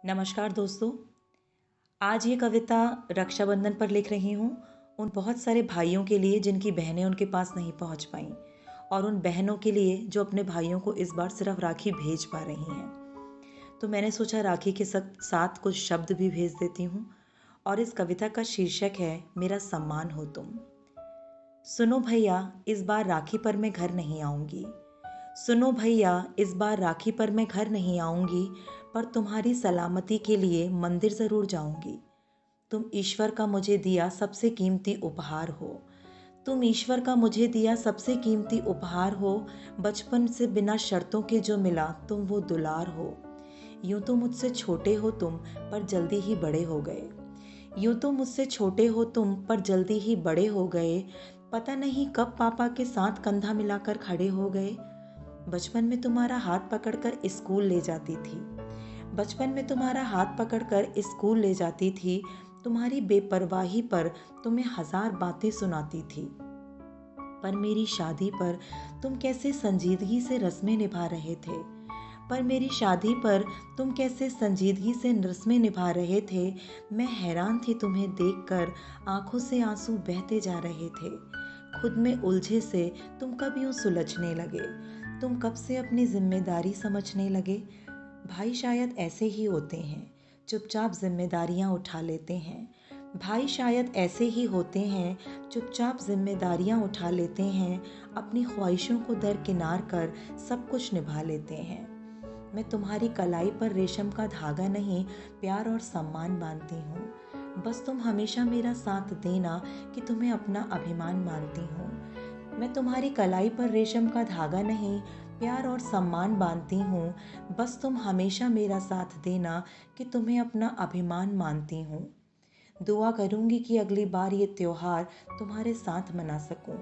नमस्कार दोस्तों। आज ये कविता रक्षाबंधन पर लिख रही हूँ उन बहुत सारे भाइयों के लिए जिनकी बहनें उनके पास नहीं पहुँच पाईं, और उन बहनों के लिए जो अपने भाइयों को इस बार सिर्फ राखी भेज पा रही हैं। तो मैंने सोचा राखी के साथ कुछ शब्द भी भेज देती हूँ, और इस कविता का शीर्षक है मेरा सम्मान हो तुम। सुनो भैया, इस बार राखी पर मैं घर नहीं आऊँगी। सुनो भैया, इस बार राखी पर मैं घर नहीं आऊँगी, पर तुम्हारी सलामती के लिए मंदिर ज़रूर जाऊँगी। तुम ईश्वर का मुझे दिया सबसे कीमती उपहार हो। तुम ईश्वर का मुझे दिया सबसे कीमती उपहार हो। बचपन से बिना शर्तों के जो मिला तुम वो दुलार हो। यूं तो मुझसे छोटे हो तुम, पर जल्दी ही बड़े हो गए। यूं तो मुझसे छोटे हो तुम, पर जल्दी ही बड़े हो गए। पता नहीं कब पापा के साथ कंधा मिलाकर खड़े हो गए। बचपन में तुम्हारा हाथ पकड़कर स्कूल ले जाती थी। बचपन में तुम्हारा हाथ पकड़कर स्कूल ले जाती थी। तुम्हारी बेपरवाही पर तुम्हें हजार बातें सुनाती थी। पर मेरी शादी पर तुम कैसे संजीदगी से रस्में निभा रहे थे। पर मेरी शादी पर तुम कैसे संजीदगी से रस्में निभा रहे थे। मैं हैरान थी तुम्हें देखकर, आंखों से आंसू बहते जा रहे थे। खुद में उलझे से तुम कब यूं सुलझने लगे। तुम कब से अपनी जिम्मेदारी समझने लगे। भाई शायद ऐसे ही होते हैं, चुपचाप जिम्मेदारियां उठा लेते हैं। भाई शायद ऐसे ही होते हैं, चुपचाप जिम्मेदारियां उठा लेते हैं। अपनी ख्वाहिशों को दरकिनार कर सब कुछ निभा लेते हैं। मैं तुम्हारी कलाई पर रेशम का धागा नहीं, प्यार और सम्मान बांधती हूँ। बस तुम हमेशा मेरा साथ देना कि तुम्हें अपना अभिमान मानती हूँ। मैं तुम्हारी कलाई पर रेशम का धागा नहीं, प्यार और सम्मान बांधती हूँ। बस तुम हमेशा मेरा साथ देना कि तुम्हें अपना अभिमान मानती हूँ। दुआ करूँगी कि अगली बार ये त्योहार तुम्हारे साथ मना सकूँ।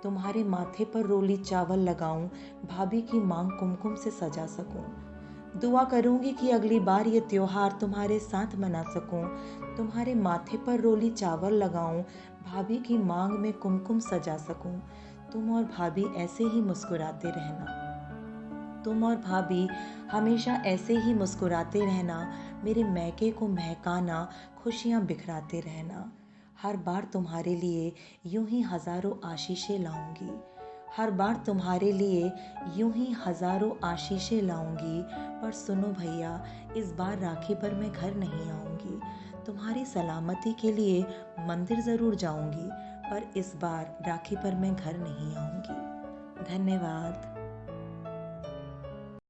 तुम्हारे माथे पर रोली चावल लगाऊं, भाभी की मांग कुमकुम से सजा सकूं। दुआ करूंगी कि अगली बार ये त्योहार तुम्हारे साथ मना सकूं। तुम्हारे माथे पर रोली चावल लगाऊं, भाभी की मांग में कुमकुम सजा सकूं। तुम और भाभी ऐसे ही मुस्कुराते रहना। तुम और भाभी हमेशा ऐसे ही मुस्कुराते रहना। मेरे मैके को महकाना, खुशियाँ बिखराते रहना। हर बार तुम्हारे लिए यूं ही हजारों आशीषें लाऊंगी। हर बार तुम्हारे लिए यूं ही हजारों आशीषें लाऊंगी। पर सुनो भैया, इस बार राखी पर मैं घर नहीं आऊंगी। तुम्हारी सलामती के लिए मंदिर ज़रूर जाऊंगी, पर इस बार राखी पर मैं घर नहीं आऊंगी। धन्यवाद।